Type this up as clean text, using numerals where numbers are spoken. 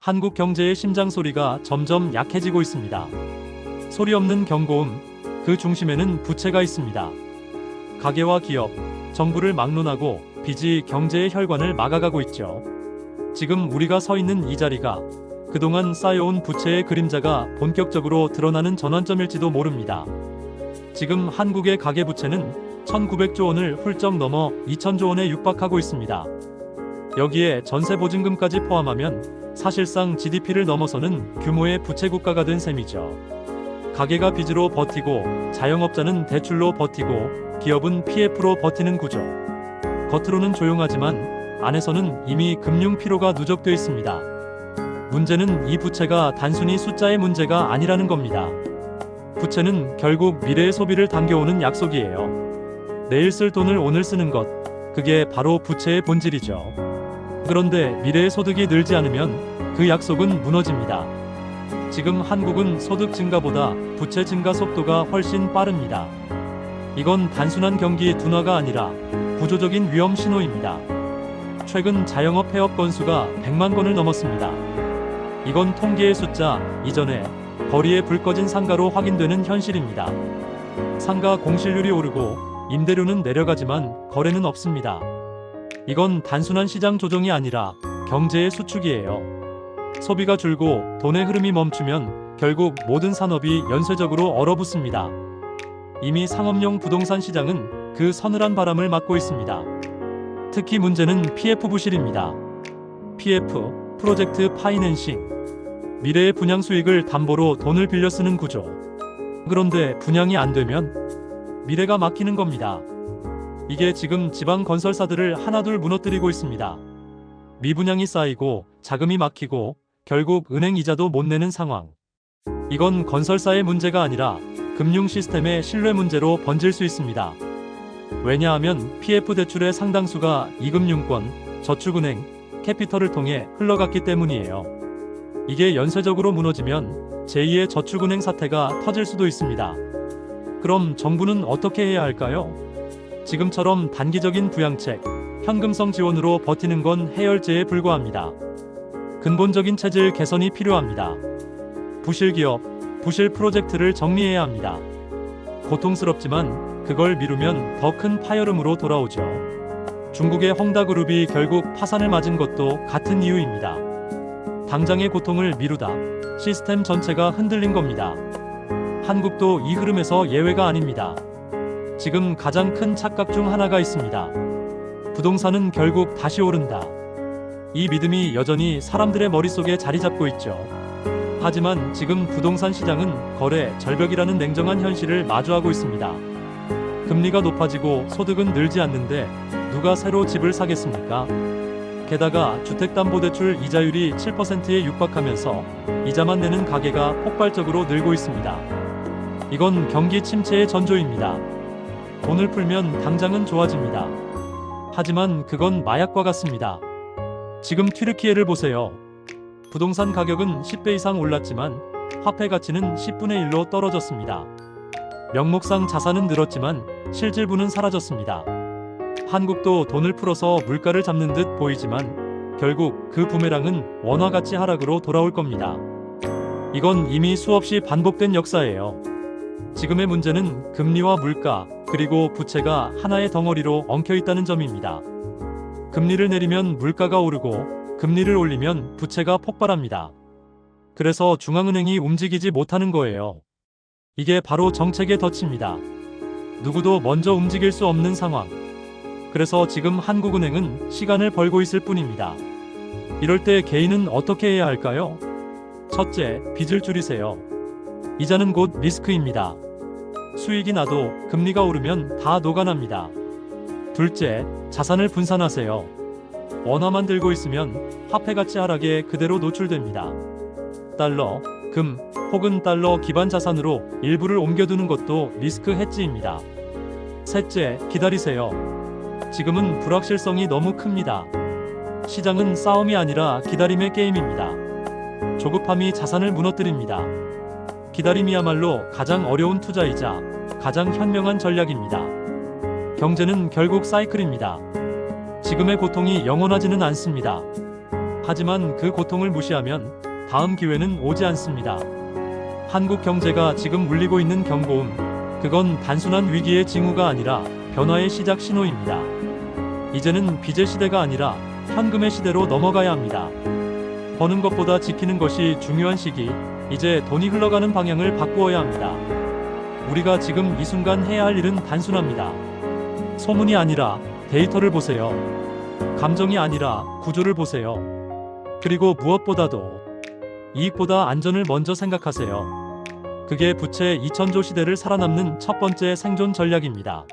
한국 경제의 심장 소리가 점점 약해지고 있습니다. 소리 없는 경고음, 그 중심에는 부채가 있습니다. 가계와 기업, 정부를 막론하고 빚이 경제의 혈관을 막아가고 있죠. 지금 우리가 서 있는 이 자리가 그동안 쌓여온 부채의 그림자가 본격적으로 드러나는 전환점일지도 모릅니다. 지금 한국의 가계부채는 1900조 원을 훌쩍 넘어 2000조 원에 육박하고 있습니다. 여기에 전세보증금까지 포함하면 사실상 GDP를 넘어서는 규모의 부채국가가 된 셈이죠. 가계가 빚으로 버티고 자영업자는 대출로 버티고 기업은 PF로 버티는 구조. 겉으로는 조용하지만 안에서는 이미 금융 피로가 누적돼 있습니다. 문제는 이 부채가 단순히 숫자의 문제가 아니라는 겁니다. 부채는 결국 미래의 소비를 당겨오는 약속이에요. 내일 쓸 돈을 오늘 쓰는 것, 그게 바로 부채의 본질이죠. 그런데 미래의 소득이 늘지 않으면 그 약속은 무너집니다. 지금 한국은 소득 증가보다 부채 증가 속도가 훨씬 빠릅니다. 이건 단순한 경기 둔화가 아니라 구조적인 위험 신호입니다. 최근 자영업 폐업 건수가 100만 건을 넘었습니다. 이건 통계의 숫자 이전에 거리에 불 꺼진 상가로 확인되는 현실입니다. 상가 공실률이 오르고 임대료는 내려가지만 거래는 없습니다. 이건 단순한 시장 조정이 아니라 경제의 수축이에요. 소비가 줄고 돈의 흐름이 멈추면 결국 모든 산업이 연쇄적으로 얼어붙습니다. 이미 상업용 부동산 시장은 그 서늘한 바람을 맞고 있습니다. 특히 문제는 PF 부실입니다. PF, 프로젝트 파이낸싱. 미래의 분양 수익을 담보로 돈을 빌려 쓰는 구조. 그런데 분양이 안 되면 미래가 막히는 겁니다. 이게 지금 지방 건설사들을 하나둘 무너뜨리고 있습니다. 미분양이 쌓이고 자금이 막히고 결국 은행 이자도 못 내는 상황. 이건 건설사의 문제가 아니라 금융 시스템의 신뢰 문제로 번질 수 있습니다. 왜냐하면 PF 대출의 상당수가 이금융권, 저축은행, 캐피털을 통해 흘러갔기 때문이에요. 이게 연쇄적으로 무너지면 제2의 저축은행 사태가 터질 수도 있습니다. 그럼 정부는 어떻게 해야 할까요? 지금처럼 단기적인 부양책, 현금성 지원으로 버티는 건 해열제에 불과합니다. 근본적인 체질 개선이 필요합니다. 부실 기업, 부실 프로젝트를 정리해야 합니다. 고통스럽지만 그걸 미루면 더 큰 파열음으로 돌아오죠. 중국의 헝다그룹이 결국 파산을 맞은 것도 같은 이유입니다. 당장의 고통을 미루다 시스템 전체가 흔들린 겁니다. 한국도 이 흐름에서 예외가 아닙니다. 지금 가장 큰 착각 중 하나가 있습니다. 부동산은 결국 다시 오른다. 이 믿음이 여전히 사람들의 머릿속에 자리 잡고 있죠. 하지만 지금 부동산 시장은 거래 절벽이라는 냉정한 현실을 마주하고 있습니다. 금리가 높아지고 소득은 늘지 않는데 누가 새로 집을 사겠습니까? 게다가 주택담보대출 이자율이 7%에 육박하면서 이자만 내는 가계가 폭발적으로 늘고 있습니다. 이건 경기 침체의 전조입니다. 돈을 풀면 당장은 좋아집니다. 하지만 그건 마약과 같습니다. 지금 튀르키예를 보세요. 부동산 가격은 10배 이상 올랐지만 화폐 가치는 10분의 1로 떨어졌습니다. 명목상 자산은 늘었지만 실질부는 사라졌습니다. 한국도 돈을 풀어서 물가를 잡는 듯 보이지만 결국 그 부메랑은 원화 가치 하락으로 돌아올 겁니다. 이건 이미 수없이 반복된 역사예요. 지금의 문제는 금리와 물가, 그리고 부채가 하나의 덩어리로 엉켜 있다는 점입니다. 금리를 내리면 물가가 오르고 금리를 올리면 부채가 폭발합니다. 그래서 중앙은행이 움직이지 못하는 거예요. 이게 바로 정책의 덫입니다. 누구도 먼저 움직일 수 없는 상황. 그래서 지금 한국은행은 시간을 벌고 있을 뿐입니다. 이럴 때 개인은 어떻게 해야 할까요? 첫째, 빚을 줄이세요. 이자는 곧 리스크입니다. 수익이 나도 금리가 오르면 다 녹아납니다. 둘째, 자산을 분산하세요. 원화만 들고 있으면 화폐 가치 하락에 그대로 노출됩니다. 달러, 금, 혹은 달러 기반 자산으로 일부를 옮겨두는 것도 리스크 헤지입니다. 셋째, 기다리세요. 지금은 불확실성이 너무 큽니다. 시장은 싸움이 아니라 기다림의 게임입니다. 조급함이 자산을 무너뜨립니다. 기다림이야말로 가장 어려운 투자이자 가장 현명한 전략입니다. 경제는 결국 사이클입니다. 지금의 고통이 영원하지는 않습니다. 하지만 그 고통을 무시하면 다음 기회는 오지 않습니다. 한국 경제가 지금 울리고 있는 경고음, 그건 단순한 위기의 징후가 아니라 변화의 시작 신호입니다. 이제는 빚의 시대가 아니라 현금의 시대로 넘어가야 합니다. 버는 것보다 지키는 것이 중요한 시기, 이제 돈이 흘러가는 방향을 바꾸어야 합니다. 우리가 지금 이 순간 해야 할 일은 단순합니다. 소문이 아니라 데이터를 보세요. 감정이 아니라 구조를 보세요. 그리고 무엇보다도 이익보다 안전을 먼저 생각하세요. 그게 부채 2000조 시대를 살아남는 첫 번째 생존 전략입니다.